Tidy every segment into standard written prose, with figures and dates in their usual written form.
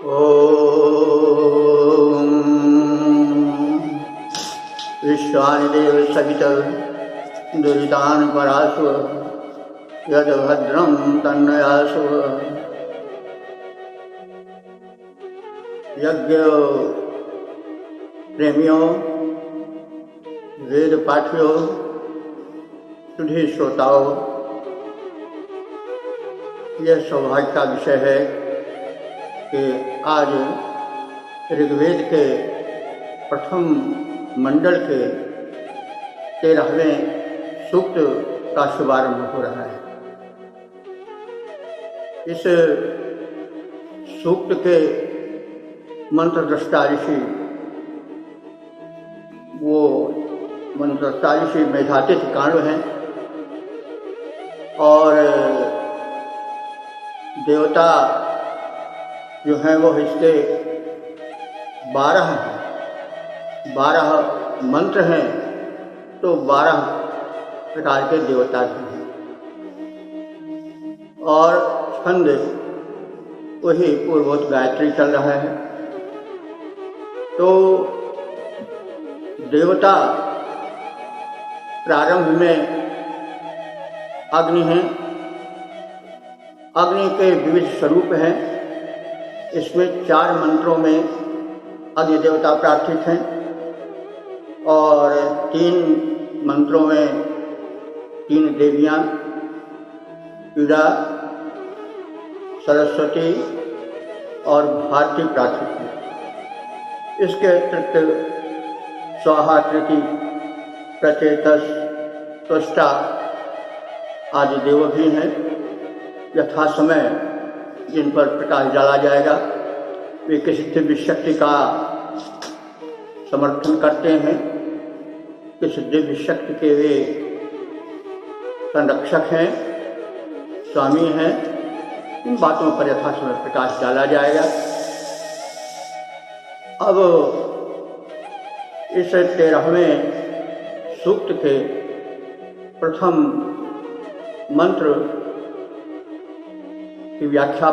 ओम विश्वानिदेव सवितः दुरितान् परासु यद भद्रं तन्नयासु। यज्ञ प्रेमियों, वेद पाठियों, सुधी श्रोताओं, यह सौभाग्य का विषय है कि आज ऋग्वेद के प्रथम मंडल के 13वें सूक्त का शुभारंभ हो रहा है। इस सूक्त के मंत्रद्रष्टा ऋषि, वो मंत्रद्रष्टा ऋषि मेधातिथि काण्व हैं और देवता जो हैं वो इसके 12 मंत्र हैं, तो 12 प्रकार के देवता भी हैं और छंद वही पूर्वोक्त गायत्री चल रहा है। तो देवता प्रारंभ में अग्नि हैं। अग्नि के विविध स्वरूप हैं। इसमें 4 मंत्रों में अग्नि देवता प्रार्थित हैं और 3 मंत्रों में 3 देवियां ईड़ा, सरस्वती और भारती प्रार्थित हैं। इसके अतिरिक्त स्वाहा, तृति, प्रचेतस, त्वष्टा आदि देव भी हैं। यथा समय जिन पर प्रकाश डाला जाएगा वे किसी दिव्य शक्ति का समर्थन करते हैं, किस दिव्य शक्ति के वे संरक्षक हैं, स्वामी हैं। इन बातों पर यथा समय प्रकाश डाला जाएगा। अब इस 13वें सूक्त के प्रथम मंत्र की व्याख्या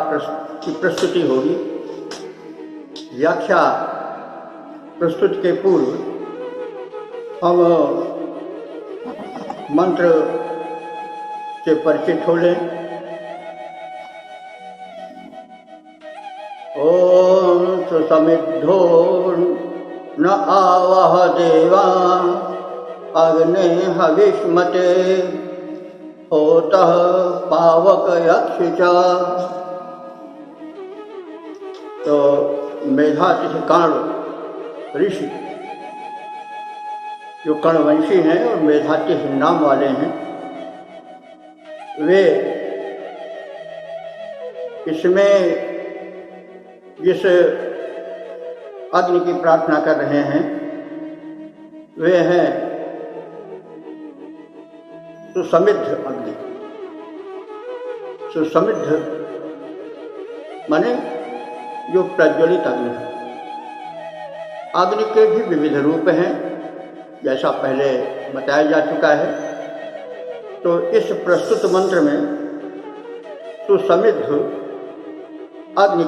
की प्रस्तुति होगी। व्याख्या प्रस्तुति के पूर्व हम मंत्र से परिचित हो लें। ओम सुसमिद्धो न आवह देवा अग्ने हविष्मते होतः पावक यक्षिच। तो मेधातिथि काण्व ऋषि जो कर्णवंशी हैं और मेधातिथि नाम वाले हैं, वे इसमें जिस अग्नि की प्रार्थना कर रहे हैं वे हैं सुसमिद्ध अग्नि। सुसमिद्ध माने जो प्रज्वलित अग्नि है। अग्नि के भी विविध रूप हैं, जैसा पहले बताया जा चुका है। तो इस प्रस्तुत मंत्र में सुसमिद्ध अग्नि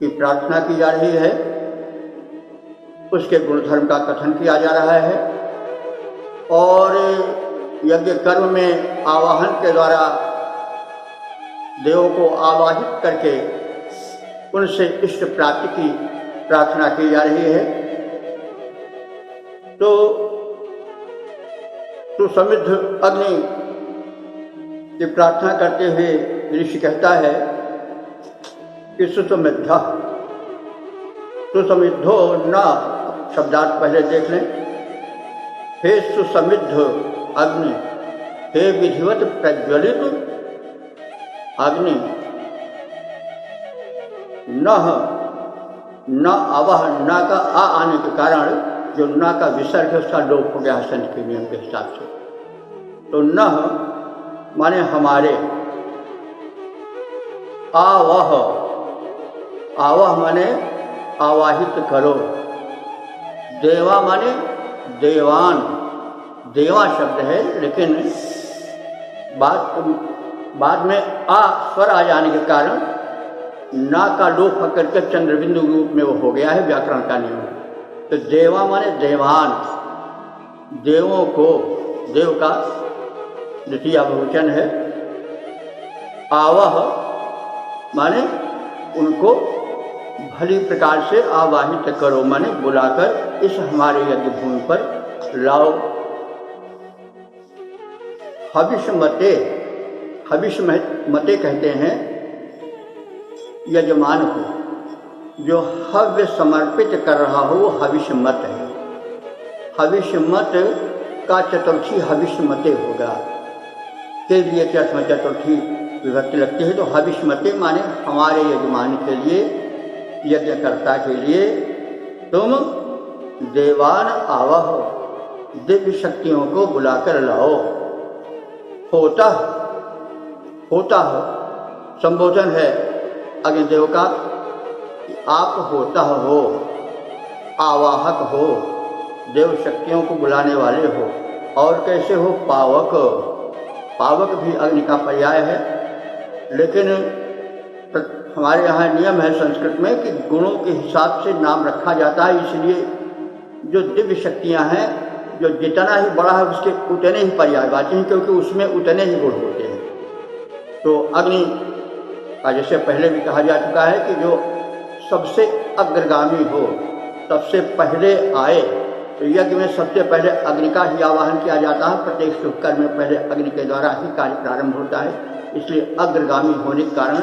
की प्रार्थना की जा रही है, उसके गुणधर्म का कथन किया जा रहा है और यज्ञ कर्म में आवाहन के द्वारा देवों को आवाहित करके उनसे इष्ट प्राप्ति की प्रार्थना की जा रही है। तो सुसमिद्ध अग्नि की प्रार्थना करते हुए ऋषि कहता है कि सुसमिद्ध, सुसमिद्धो न, शब्दार्थ पहले देख लें। हे सुसमिद्ध अग्नि, हे विधिवत प्रज्वलित अग्नि, न अवह, न का आ आने के कारण जो न का विसर्ग है उसका लोप हो गया संत के नियम के हिसाब से। तो न माने हमारे, आवह, आवह माने आवाहित करो, देवा माने देवान, देवा शब्द है, लेकिन बाद में आ स्वर आ जाने के कारण ना का लोप होकर के चंद्रबिंदु रूप में वो हो गया है, व्याकरण का नियम। तो देवा माने देवान, देवों को, देव का द्वितीय बहुवचन है। आवह माने उनको भली प्रकार से आवाहित करो, माने बुलाकर इस हमारे यज्ञ भूमि पर लाओ। हविष मते, हविष मते कहते हैं यजमान को, जो हव्य समर्पित कर रहा हो वो हविष मत है। हविष मत का चतुर्थी हविष मते होगा, के लिए क्या चतुर्थी विभक्ति लगती है। तो हविष मते माने हमारे यजमान के लिए, यज्ञकर्ता के लिए तुम देवान आवह, दिव्य शक्तियों को बुलाकर लाओ। होता होता संबोधन है अग्निदेव का, आप होता हो, आवाहक हो, देव शक्तियों को बुलाने वाले हो। और कैसे हो? पावक, पावक भी अग्नि का पर्याय है, लेकिन हमारे यहाँ नियम है संस्कृत में कि गुणों के हिसाब से नाम रखा जाता है, इसलिए जो दिव्य शक्तियाँ हैं, जो जितना ही बड़ा है उसके उतने ही पर्यायवाची हैं, क्योंकि उसमें उतने ही गुण होते हैं। तो अग्नि का जैसे पहले भी कहा जा चुका है कि जो सबसे अग्रगामी हो, सबसे पहले आए, तो यज्ञ में सबसे पहले अग्नि का ही आवाहन किया जाता है। प्रत्येक शुभ कर्म में पहले अग्नि के द्वारा ही कार्य प्रारंभ होता है, इसलिए अग्रगामी होने के कारण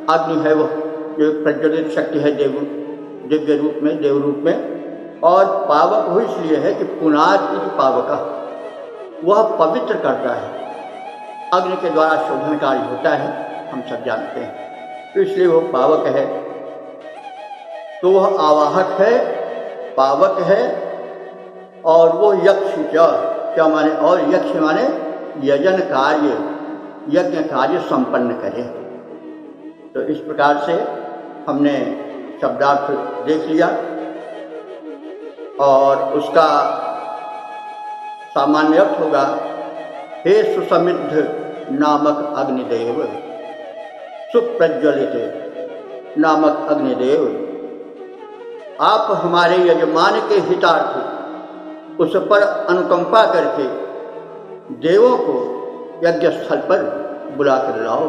अग्नि है वो जो प्रज्वलित शक्ति है दिव्य रूप में, देव रूप में। और पावक वो इसलिए है कि पुनाद की पावका, वह पवित्र करता है, अग्नि के द्वारा शोधन कार्य होता है, हम सब जानते हैं, तो इसलिए वो पावक है। तो वह आवाहक है, पावक है। और वो यक्ष क्या माने? और यक्ष माने यजन कार्य, यज्ञ कार्य संपन्न करे। तो इस प्रकार से हमने शब्दार्थ देख लिया और उसका सामान्य अर्थ होगा, हे सुसमिद्ध नामक अग्निदेव, सुप्रज्वलित नामक अग्निदेव, आप हमारे यजमान के हितार्थ उस पर अनुकंपा करके देवों को यज्ञ स्थल पर बुलाकर लाओ।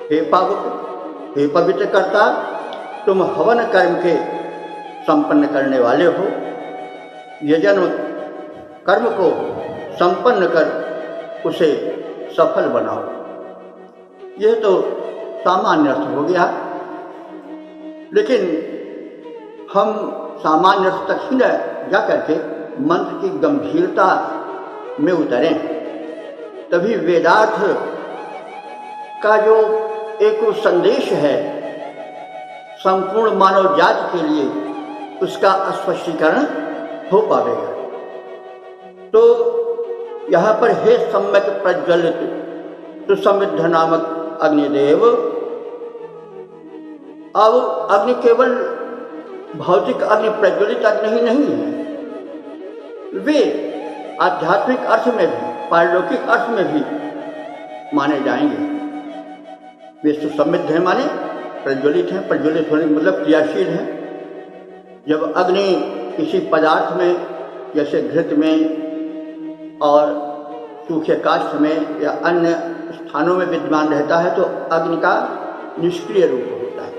हे पावक, हे पवित्र कर्ता, तुम हवन कर्म के संपन्न करने वाले हो, यजन कर्म को संपन्न कर उसे सफल बनाओ। यह तो सामान्य अर्थ हो गया, लेकिन हम सामान्य अर्थ तक ही न जा करके मंत्र की गंभीरता में उतरें, तभी वेदार्थ का जो एक संदेश है संपूर्ण मानव जाति के लिए, उसका स्पष्टीकरण हो पाएगा। तो यहाँ पर हे सम्यक प्रज्वलित सुसमिद्ध नामक अग्निदेव, अब अग्नि केवल भौतिक अग्नि, प्रज्वलित अग्नि ही नहीं है, वे आध्यात्मिक अर्थ में भी, पारलौकिक अर्थ में भी माने जाएंगे। वे सुसमिद्ध हैं माने प्रज्वलित हैं, प्रज्वलित होने मतलब क्रियाशील हैं। जब अग्नि किसी पदार्थ में, जैसे घृत में और सूखे काष्ठ में या अन्य स्थानों में विद्यमान रहता है, तो अग्नि का निष्क्रिय रूप होता है।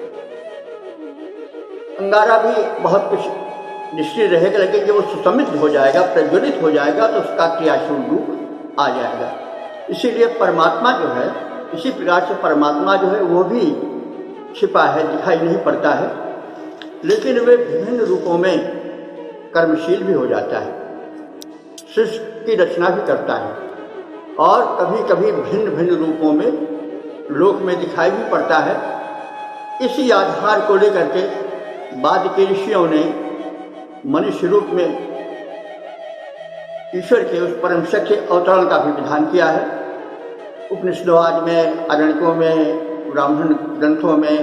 अंगारा भी बहुत कुछ निष्क्रिय रहेगा, लेकिन जब वो सुसमिद्ध हो जाएगा, प्रज्वलित हो जाएगा, तो उसका क्रियाशील रूप आ जाएगा। इसीलिए परमात्मा जो है, इसी प्रकार से परमात्मा जो है वो भी छिपा है, दिखाई नहीं पड़ता है, लेकिन वे विभिन्न रूपों में कर्मशील भी हो जाता है, सृष्टि की रचना भी करता है, और कभी कभी भिन्न भिन्न रूपों में लोक में दिखाई भी पड़ता है। इसी आधार को लेकर के बाद के ऋषियों ने मनुष्य रूप में ईश्वर के उस परम सत्य अवतरण का भी विधान किया है। उपनिषदवाद में, आरण्यकों में, ब्राह्मण ग्रंथों में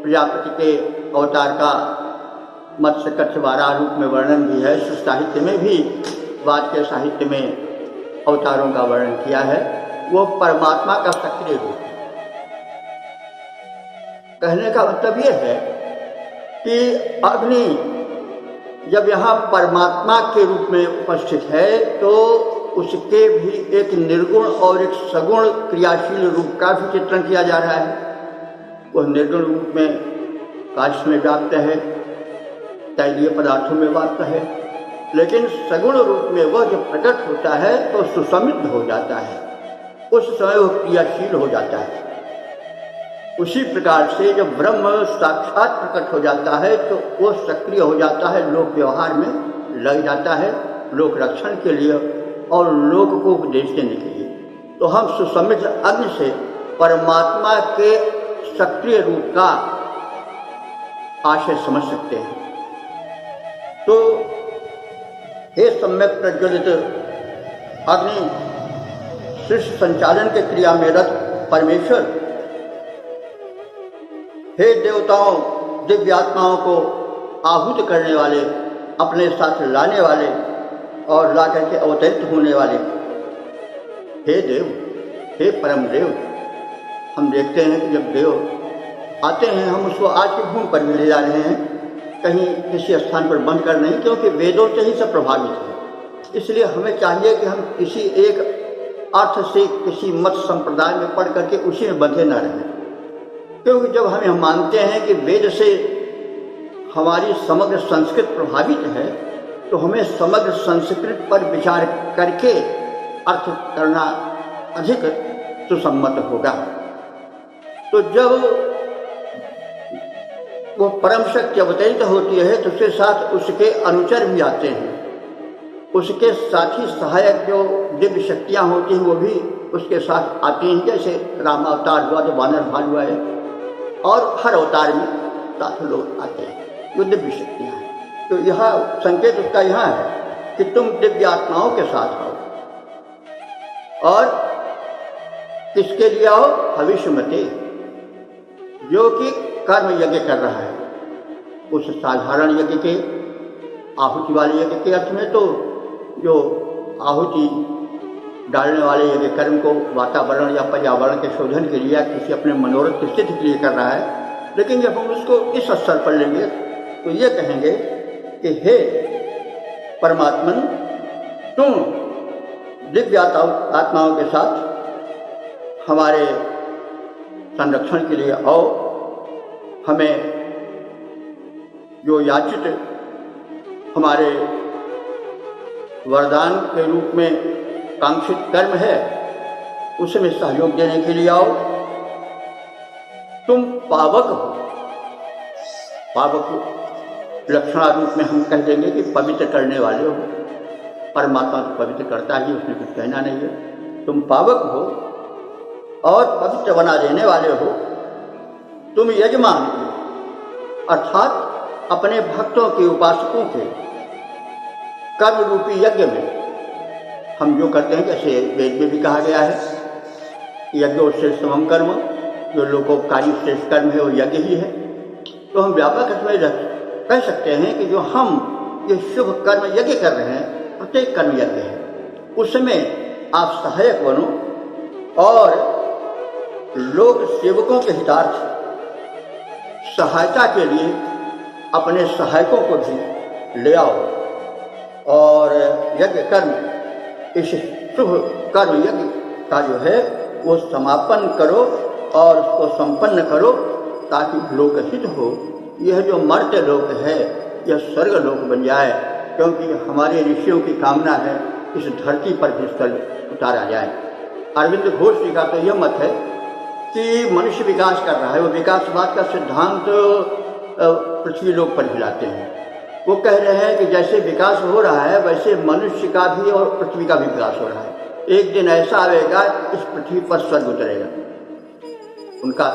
प्रजापति के अवतार का मत्स्य कच्छ वाराह रूप में वर्णन भी है। साहित्य में भी, वाद के साहित्य में अवतारों का वर्णन किया है। वो परमात्मा का सक्रिय रूप है। कहने का मतलब यह है कि अग्नि जब यहाँ परमात्मा के रूप में उपस्थित है तो उसके भी एक निर्गुण और एक सगुण क्रियाशील रूप का भी चित्रण किया जा रहा है। वह निर्गुण रूप में काश में व्याप्त है, तैलीय पदार्थों में व्याप्त है, लेकिन सगुण रूप में वह जब प्रकट होता है तो सुसमित हो जाता है, उस समय वह क्रियाशील हो जाता है। उसी प्रकार से जब ब्रह्म साक्षात प्रकट हो जाता है तो वो सक्रिय हो जाता है, लोक व्यवहार में लग जाता है, लोक रक्षण के लिए और लोक को उपदेश देने के लिए। तो हम सुसमित अग्नि से परमात्मा के सक्रिय रूप का आशय समझ सकते हैं। तो हे सम्यक प्रज्वलित अग्नि, सृष्टि संचालन के क्रिया में रत परमेश्वर, हे देवताओं दिव्य आत्माओं को आहूत करने वाले, अपने साथ लाने वाले और ला करके अवतरित होने वाले, हे देव, हे परम देव। हम देखते हैं कि जब देव आते हैं हम उसको आज की भूमि पर भी ले जा रहे हैं, कहीं किसी स्थान पर बंद कर नहीं, क्योंकि वेदों से ही सब प्रभावित है। इसलिए हमें चाहिए कि हम किसी एक अर्थ से किसी मत संप्रदाय में पढ़ करके उसी में बंधे न रहें, क्योंकि जब हम मानते हैं कि वेद से हमारी समग्र संस्कृत प्रभावित है तो हमें समग्र संस्कृत पर विचार करके अर्थ करना अधिक सुसम्मत होगा। तो जब वो परम शक्ति अवतरित होती है तो उसके साथ उसके अनुचर भी आते हैं, उसके साथी सहायक जो दिव्य शक्तियाँ होती हैं वो भी उसके साथ आती हैं। जैसे राम अवतार हुआ तो वानर भाल हुआ है, और हर अवतार में साथ लोग आते हैं जो दिव्य शक्तियाँ हैं। तो यह संकेत उसका यहाँ है कि तुम दिव्य आत्माओं के साथ आओ, और किसके लिए आओ? भविष्यमते, जो कि कर्म यज्ञ कर रहा है। उस साधारण यज्ञ के, आहुति वाले यज्ञ के अर्थ में तो जो आहुति डालने वाले यज्ञ कर्म को वातावरण या पर्यावरण के शोधन के लिए या किसी अपने मनोरथ की स्थिति के लिए कर रहा है, लेकिन जब हम उसको इस स्तर पर लेंगे तो ये कहेंगे कि हे परमात्मन, तुम दिव्य आत्माओं के साथ हमारे संरक्षण के लिए आओ, हमें जो याचित हमारे वरदान के रूप में कांक्षित कर्म है उसमें सहयोग देने के लिए आओ। तुम पावक हो, पावक लक्षणारूप में हम कह देंगे कि पवित्र करने वाले हो। परमात्मा तो पवित्र करता ही, उसमें कुछ कहना नहीं है। तुम पावक हो और पवित्र बना देने वाले हो। तुम यजमान के, अर्थात अपने भक्तों के, उपासकों के कर्म रूपी यज्ञ में हम जो करते हैं, जैसे वेद में भी कहा गया है यज्ञ श्रेष्ठतम कर्म, जो लोकोपकारी श्रेष्ठ कर्म है वो यज्ञ ही है। तो हम व्यापक अर्थ में कह सकते हैं कि जो हम ये शुभ कर्म यज्ञ कर रहे हैं, प्रत्येक कर्म यज्ञ है, उसमें आप सहायक बनो और लोक सेवकों के हितार्थ सहायता के लिए अपने सहायकों को भी ले आओ, और यज्ञ कर्म, इस शुभ कर्म यज्ञ का जो है वो समापन करो और उसको संपन्न करो, ताकि लोकहित हो। यह जो मर्त्य लोक है यह स्वर्ग लोक बन जाए, क्योंकि हमारे ऋषियों की कामना है इस धरती पर भी स्वर्ग उतारा जाए। अरविंद घोष जी का तो यह मत है कि मनुष्य विकास कर रहा है, वो विकासवाद का सिद्धांत पृथ्वी लोक पर हिलाते हैं। वो कह रहे हैं कि जैसे विकास हो रहा है वैसे मनुष्य का भी और पृथ्वी का भी विकास हो रहा है। एक दिन ऐसा आएगा इस पृथ्वी पर स्वर्ग उतरेगा। उनका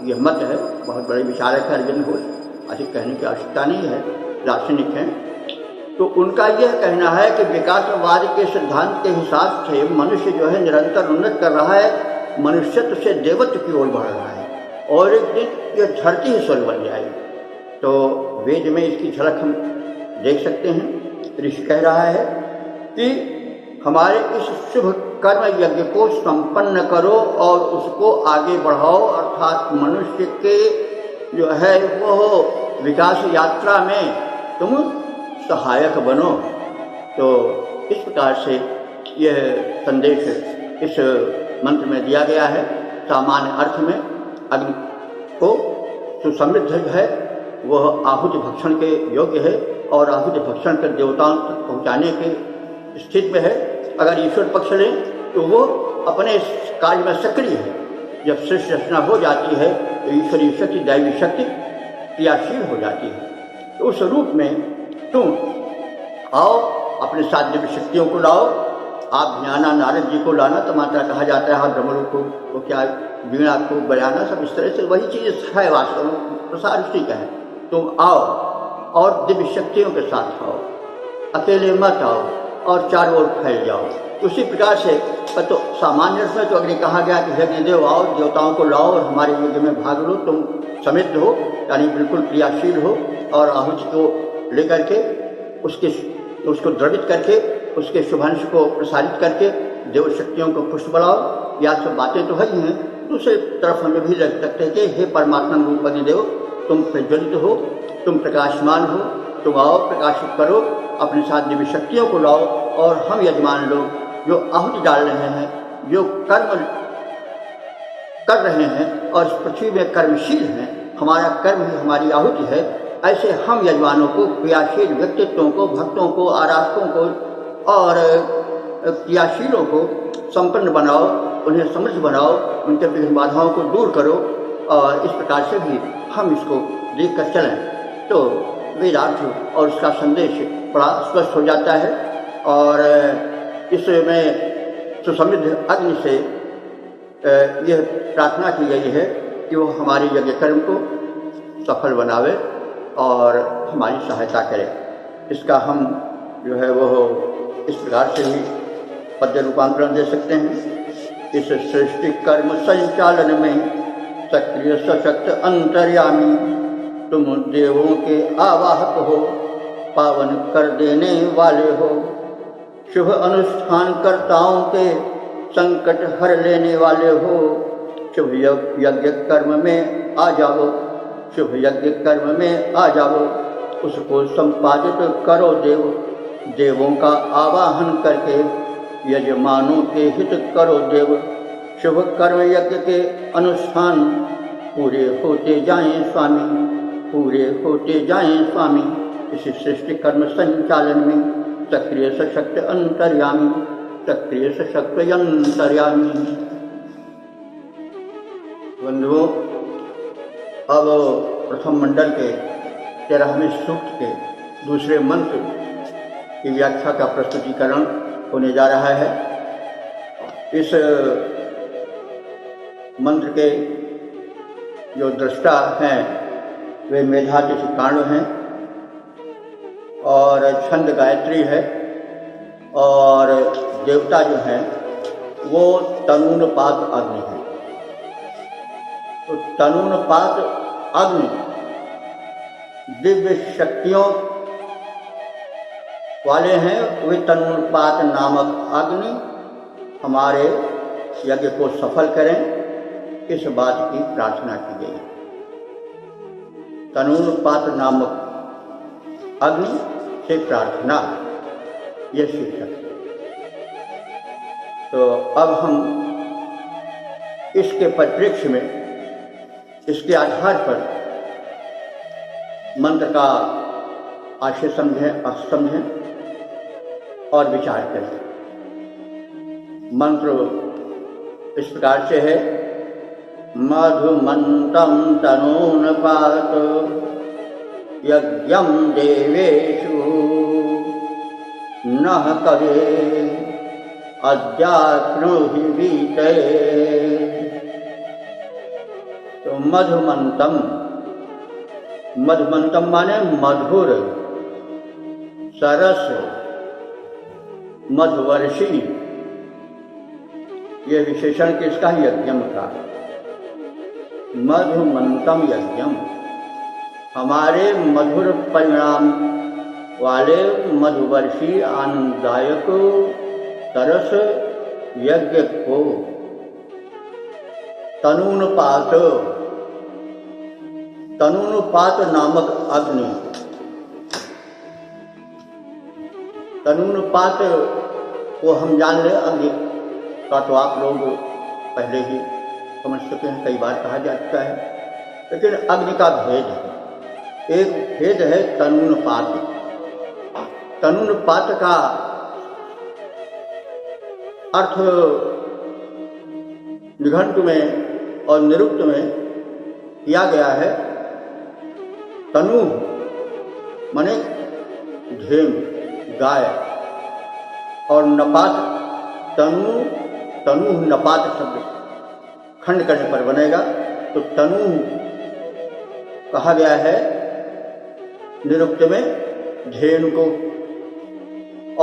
यह मत है, बहुत बड़े विचारक है अरविंद घोष, अधिक कहने की आवश्यकता नहीं है, दार्शनिक हैं। तो उनका यह कहना है कि विकासवाद के सिद्धांत के हिसाब से मनुष्य जो है निरंतर उन्नत कर रहा है, मनुष्यत्व से देवत्व की ओर बढ़ रहा है, और एक दिन यह धरती ही स्वर्ग बन जाएगी। तो वेद में इसकी झलक हम देख सकते हैं। ऋषि कह रहा है कि हमारे इस शुभ कर्म यज्ञ को संपन्न करो और उसको आगे बढ़ाओ, अर्थात मनुष्य के जो है वो विकास यात्रा में तुम सहायक बनो। तो इस प्रकार से यह संदेश इस मंत्र में दिया गया है। सामान्य अर्थ में अग्नि को सुसमृद्ध है, वह आहुति भक्षण के योग्य है और आहुति भक्षण कर देवताओं तक पहुँचाने के स्थिति में है। अगर ईश्वर पक्ष लें तो वो अपने कार्य में सक्रिय है। जब सृष्टि रचना हो जाती है तो ईश्वरीय शक्ति, दैवी शक्ति क्रियाशील हो जाती है। तो उस रूप में तुम आओ, अपने साथ दिव्य शक्तियों को लाओ। आप ज्ञाना नारद जी को लाना तो मात्रा कहा जाता है, डमरू को, वो क्या वीणा को बजाना, सब इस तरह से वही चीज़ है, वास्तव में प्रसार उसी का है। तुम आओ और दिव्य शक्तियों के साथ आओ, अकेले मत आओ और चारों ओर फैल जाओ। उसी प्रकार से तो सामान्य अर्थ में तो अग्नि कहा गया कि यज्ञदेव आओ, देवताओं को लाओ और हमारे यज्ञ में भाग लो। तुम समृद्ध हो, यानी बिल्कुल क्रियाशील हो, और आहुति को लेकर के उसको द्रवित करके उसके शुभांश को प्रसारित करके देव शक्तियों को पुष्ट बढ़ाओ। या सब बातें तो है ही हैं। दूसरे तरफ हमें भी लग सकते हैं कि हे परमात्मा रूप अग्निदेव, तुम प्रज्वलित हो, तुम प्रकाशमान हो, तुम आओ, प्रकाशित करो, अपने साथ दिव्य शक्तियों को लाओ। और हम यजमान लोग जो आहुति डाल रहे हैं, जो कर्म कर रहे हैं और इस पृथ्वी में कर्मशील हैं, हमारा कर्म ही हमारी आहुति है, ऐसे हम यजमानों को, क्रियाशील व्यक्तित्वों को, भक्तों को, आराधकों को और क्रियाशीलों को संपन्न बनाओ, उन्हें समृद्ध बनाओ, उनके विघ्न बाधाओं को दूर करो। और इस प्रकार से भी हम इसको देख कर चलें तो वेदार्थ और उसका संदेश बड़ा स्पष्ट हो जाता है। और इसमें सुसमृद्ध अग्नि से यह प्रार्थना की गई है कि वो हमारे यज्ञ कर्म को सफल बनावे और हमारी सहायता करे। इसका हम जो है वो इस प्रकार से भी पद्य रूपांतरण दे सकते हैं। इस सृष्टि कर्म संचालन में सक्रिय सशक्त अंतर्यामी, तुम देवों के आवाहक हो, पावन कर देने वाले हो, शुभ अनुष्ठान कर्ताओं के संकट हर लेने वाले हो। शुभ यज्ञ कर्म में आ जाओ, शुभ यज्ञ कर्म में आ जाओ, उसको संपादित करो देव। देवों का आवाहन करके यजमानों के हित करो देव। शुभ कर्म यज्ञ के अनुष्ठान पूरे होते जाएं स्वामी, पूरे होते जाएं स्वामी। इस सृष्टि कर्म संचालन में सक्रिय सशक्त अंतर्यामी, सक्रिय सशक्त अंतर्यामी। बंधुओं, अब प्रथम मंडल के 13वें सूक्त के दूसरे मंत्र की व्याख्या का प्रस्तुतिकरण होने जा रहा है। इस मंत्र के जो दृष्टा हैं वे मेधातिथि काण्ड हैं और छंद गायत्री है, और देवता जो हैं वो तनूनपात अग्नि है। तो तनूनपात अग्नि दिव्य शक्तियों वाले हैं। वे तनूनपात नामक अग्नि हमारे यज्ञ को सफल करें, इस बात की प्रार्थना की गई। तनूनपात नामक अग्नि से प्रार्थना, यह शीर्षक। तो अब हम इसके परिप्रेक्ष्य में, इसके आधार पर मंत्र का आशय समझें और विचार करें। मंत्र इस प्रकार से है। मधुमन्तं तनूनपात यज्ञं देवेषु नः कवे अद्याप्नुहि वीते। तो मधुमन्तं, मधुमन्तं माने मधुर, सरस, मधुवर्षी। ये विशेषण किसका? यज्ञम का। मधुमन्तं यज्ञम, हमारे मधुर परिणाम वाले मधुवर्षी आनंददायक तरस यज्ञ को तनूनपात, तनूनुपात नामक अग्नि। तनूनुपात को हम जान ले, अग्नि का तो आप लोग पहले ही समझ चुके हैं, कई बार कहा जा चुका है। लेकिन अग्नि का भेद है, एक भेद है तनूनुपात। तनूनुपात का अर्थ निघंटु में और निरुक्त में किया गया है। तनु माने धेनु, गाय, और नपात तनु, तनु नपात शब्द खंड करने पर बनेगा, तो तनु कहा गया है निरुक्त में धेनु को,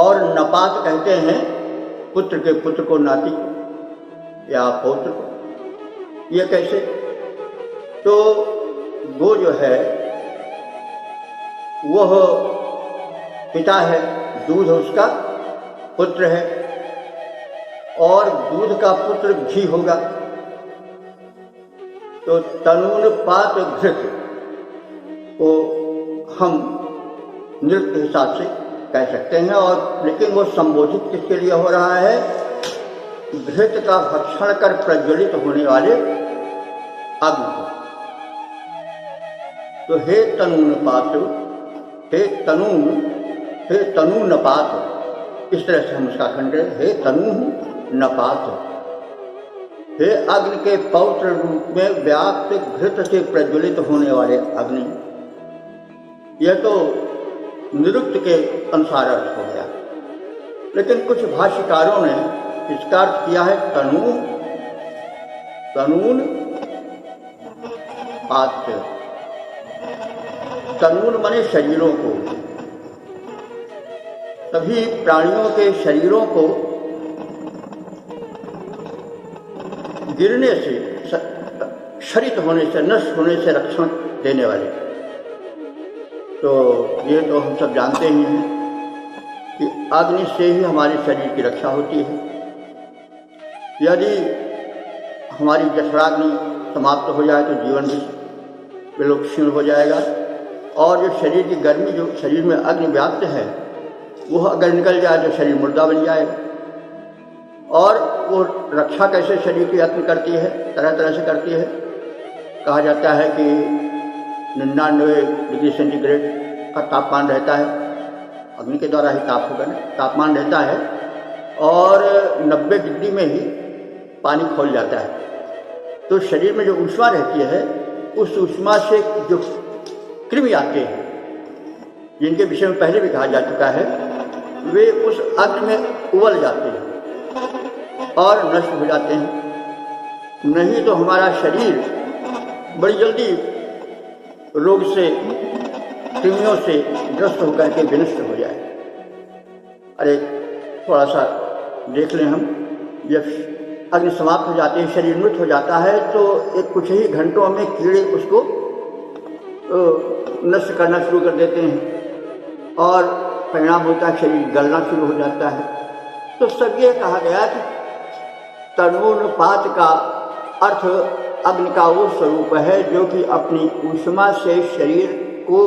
और नपात कहते हैं पुत्र के पुत्र को, नाती या पौत्र को। ये कैसे? तो वो जो है वह पिता है, दूध उसका पुत्र है, और दूध का पुत्र घी होगा। तो तनूनुपात घृत को हम नृत्य के हिसाब से कह सकते हैं। और लेकिन वो संबोधित किसके लिए हो रहा है? घृत का भक्षण कर प्रज्वलित होने वाले अग्नि को। तो हे तनूनुपात, हे तनून, हे तनूनपात, इस तरह से हम उसका खंड करें। हे तनूनपात, हे अग्नि के पौत्र रूप में व्याप्त घृत से प्रज्वलित होने वाले अग्नि। यह तो निरुक्त के अनुसार अर्थ हो गया, लेकिन कुछ भाष्यकारों ने इसका अर्थ किया है तनून, तनून पात। तनून माने शरीरों को, सभी प्राणियों के शरीरों को गिरने से, क्षरित होने से, नष्ट होने से रक्षण देने वाले। तो ये तो हम सब जानते ही हैं कि अग्नि से ही हमारे शरीर की रक्षा होती है। यदि हमारी जठराग्नि समाप्त हो जाए तो जीवन भी बिल्कुल क्षीण हो जाएगा, और जो शरीर की गर्मी, जो शरीर में अग्नि व्याप्त है, वह अगर निकल जाए तो शरीर मुर्दा बन जाएगा। और वो रक्षा कैसे शरीर की अग्नि करती है? तरह तरह से करती है। कहा जाता है कि 99 डिग्री सेंटीग्रेड का तापमान रहता है, अग्नि के द्वारा ही ताप होगा ना, तापमान रहता है, और 90 डिग्री में ही पानी खोल जाता है। तो शरीर में जो ऊष्मा रहती है, उस ऊष्मा से जो कृमि आते हैं, जिनके विषय में पहले भी कहा जा चुका है, वे उस अग्नि में उबल जाते हैं और नष्ट हो जाते हैं। नहीं तो हमारा शरीर बड़ी जल्दी रोग से, कृमियों से ग्रस्त होकर के विनष्ट हो जाए। अरे थोड़ा सा देख लें हम, जब अग्नि समाप्त हो जाती है, शरीर मृत हो जाता है, तो एक कुछ ही घंटों में कीड़े उसको नष्ट करना शुरू कर देते हैं, और परिणाम होता है शरीर गलना शुरू हो जाता है। तो सब ये कहा गया कि तनूनुपात का अर्थ अग्नि का वो स्वरूप है जो कि अपनी ऊष्मा से शरीर को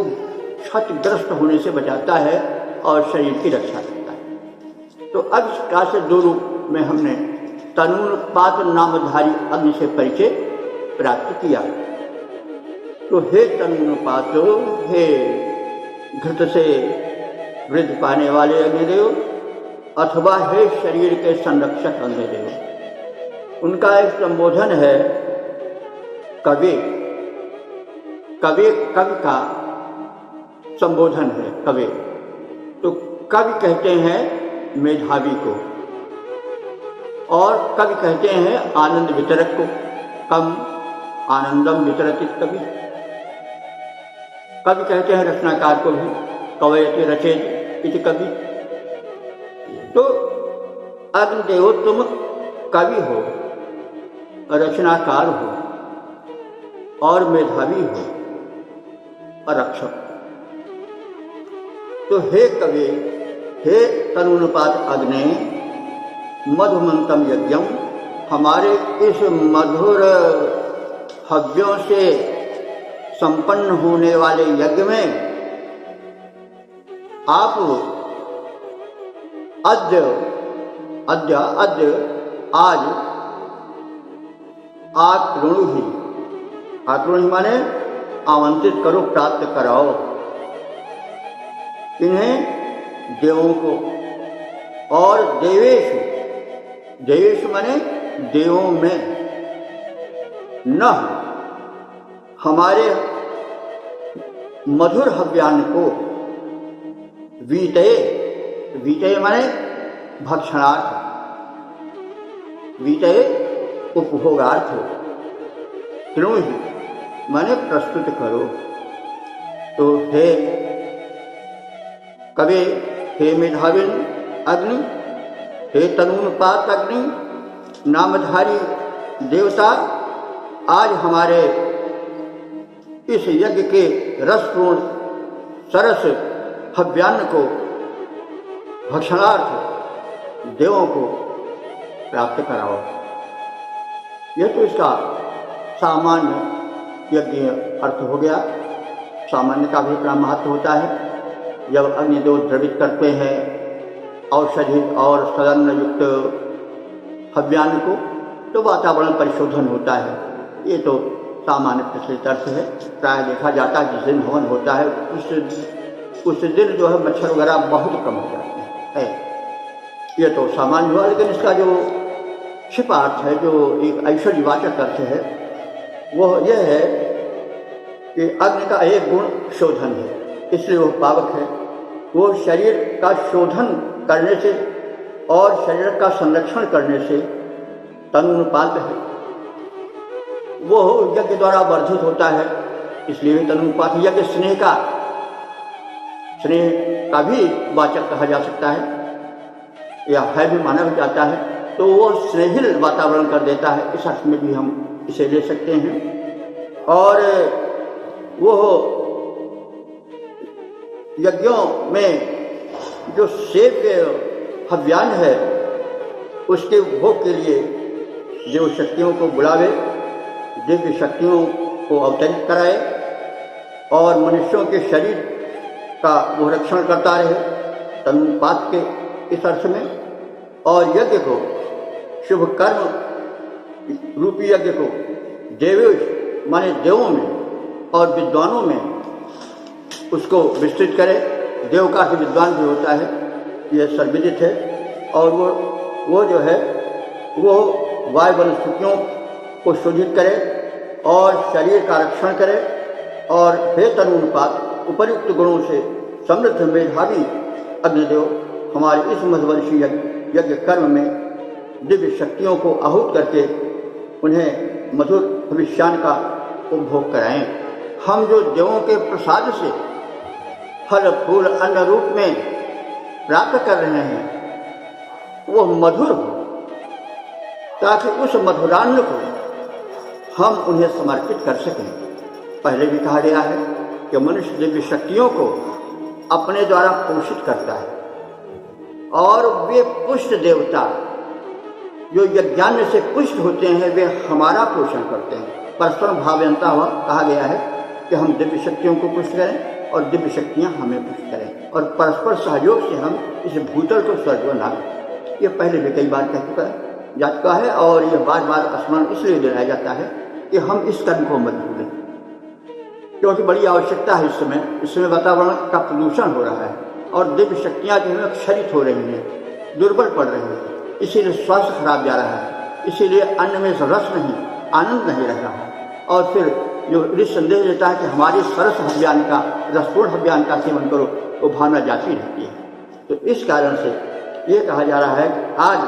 क्षतिग्रस्त होने से बचाता है और शरीर की रक्षा करता है। तो अब इस प्रकार से दो रूप में हमने तनूनुपात नामधारी अग्नि से परिचय प्राप्त किया। तो हे तनूनुपात, हे घृत से वृद्धि पाने वाले अग्निदेव, अथवा हे शरीर के संरक्षक अग्निदेव। उनका एक संबोधन है कवि। कवि, कवि का संबोधन है कवि। तो कवि कहते हैं मेधावी को, और कवि कहते हैं आनंद वितरक को। कम आनंदम वितरति कवि। कवि कहते हैं रचनाकार को भी, कवयति रचेत इति कवि। तो अग्निदेव तुम कवि हो, रचनाकार हो, और मेधावी हो, और रक्षक। तो हे कवि, हे तनूनुपात अग्नि, मधुमंतम यज्ञम, हमारे इस मधुर हव्यों से संपन्न होने वाले यज्ञ में आप अद्य आज आकृणु माने आमंत्रित करो, प्राप्त कराओ इन्हें देवों को। और देवेश माने देवों में न हमारे मधुर हव्यान को वीतये माने भक्षणार्थ, वीतये उपभोगार्थ, कृणुहि माने प्रस्तुत करो। तो हे कवे, हे मेधाविन अग्नि, हे तनूनुपात अग्नि नामधारी देवता, आज हमारे इस यज्ञ के रसपूर्ण सरस हव्यान्न को भक्षणार्थ देवों को प्राप्त कराओ। यह तो इसका सामान्य यज्ञ अर्थ हो गया। सामान्य का भी अपना महत्व होता है। जब अग्निदेव द्रवित करते हैं औषधि और सदन युक्त हव्यान्न को, तो वातावरण परिशोधन होता है। ये तो सामान्य प्रचलित अर्थ है। प्राय देखा जाता है जिस दिन हवन होता है उस दिन जो है मच्छर वगैरह बहुत कम हो जाते हैं। ये तो सामान्य हुआ, लेकिन इसका जो छिपा अर्थ है, जो एक ऐश्वर्यवाचक अर्थ है, वो यह है कि अग्नि का एक गुण शोधन है, इसलिए वो पावक है। वो शरीर का शोधन करने से और शरीर का संरक्षण करने से तनुपात है। वो यज्ञ द्वारा वर्धित होता है, इसलिए भी तनुपात। यज्ञ स्नेह का भी वाचक कहा जा सकता है, या है भी माना भी जाता है। तो वो स्नेहिल वातावरण कर देता है, इस अर्थ में भी हम इसे ले सकते हैं। और वो यज्ञों में जो सेव्य हव्यान्न है उसके भोग के लिए देव शक्तियों को बुलावे, दिव्य शक्तियों को अवतरित कराए और मनुष्यों के शरीर का वो रक्षण करता रहे तनुपात के इस अर्थ में। और यज्ञ को, शुभ कर्म रूपी यज्ञ को देवेश माने देवों में और विद्वानों में उसको विस्तृत करे। देव का अर्थ विद्वान भी होता है, यह सर्वविदित है। और वो जो है वो वायु वनस्पतियों को शोधित करे और शरीर का रक्षण करे। और हे तनुपात, उपयुक्त गुणों से समृद्ध मेधावी अग्निदेव हमारे इस मधुवंशी यज्ञ कर्म में दिव्य शक्तियों को आहूत करके उन्हें मधुर भविष्यान का उपभोग कराएं। हम जो देवों के प्रसाद से फल फूल अन्न रूप में प्राप्त कर रहे हैं वो मधुर हो, ताकि उस मधुरान्न को हम उन्हें समर्पित कर सकें। पहले भी कहा गया है कि मनुष्य दिव्य शक्तियों को अपने द्वारा पोषित करता है और वे पुष्ट देवता जो यज्ञान्य से पुष्ट होते हैं वे हमारा पोषण करते हैं। परस्पर भावयंता हुआ कहा गया है कि हम दिव्य शक्तियों को पुष्ट करें और दिव्य शक्तियाँ हमें पुष्ट करें, और परस्पर सहयोग से हम इस भूतल को स्वर्ग बनाएं। ये पहले भी कई बार कह जा चुका है और ये बार बार स्मरण इसलिए दिलाया जाता है कि हम इस कर्म को मत भूलें, क्योंकि बड़ी आवश्यकता है। इस समय वातावरण का प्रदूषण हो रहा है और दिव्य शक्तियाँ जो है क्षरित हो रही हैं, दुर्बल पड़ रही हैं, इसीलिए स्वास्थ्य खराब जा रहा है, इसीलिए अन्न में रस नहीं, आनंद नहीं रह रहा है। और फिर जो संदेश देता है कि हमारे सरस हव्यान का, रसपूर्ण हव्यान का सेवन करो, वो भावना जाती रहती है। तो इस कारण से ये कहा जा रहा है कि आज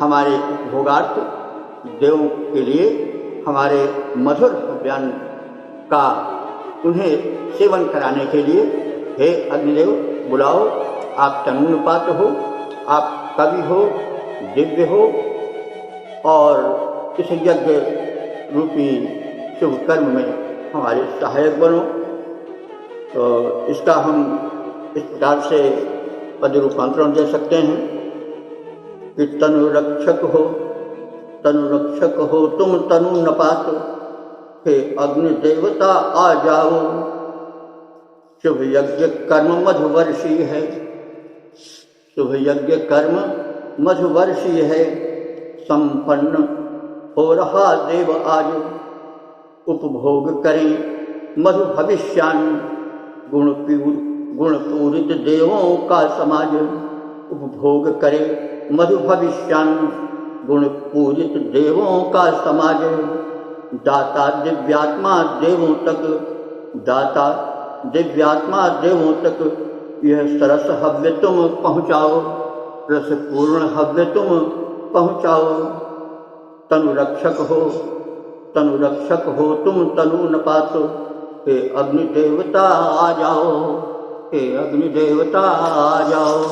हमारे भोगार्थ देवों के लिए हमारे मधुर हव्यान का उन्हें सेवन कराने के लिए हे अग्निदेव बुलाओ। आप तनुपात हो, आप कवि हो, दिव्य हो और इस यज्ञ रूपी शुभ कर्म में हमारे सहायक बनो। तो इसका हम इस प्रकार से पद रूपांतरण दे सकते हैं कि तनु रक्षक हो तुम तनु न पातो, हे अग्नि देवता आ जाओ। शुभ यज्ञ कर्म मधुवर्षी है, शुभ यज्ञ कर्म मधुवर्षी है, संपन्न हो रहा देव आज। उपभोग करें मधु भविष्यान, गुणपूरित देवों का समाज। उपभोग करे मधु भविष्यान, गुणपूरित देवों का समाज। दाता दिव्यात्मा देवों तक, दाता दिव्यात्मा देवों तक यह सरस हव्य तुम पहुँचाओ, रसपूर्ण हव्य तुम पहुँचाओ। तनु रक्षक हो तुम तनु न पातो। हे अग्नि देवता आ जाओ, हे अग्नि देवता आ जाओ।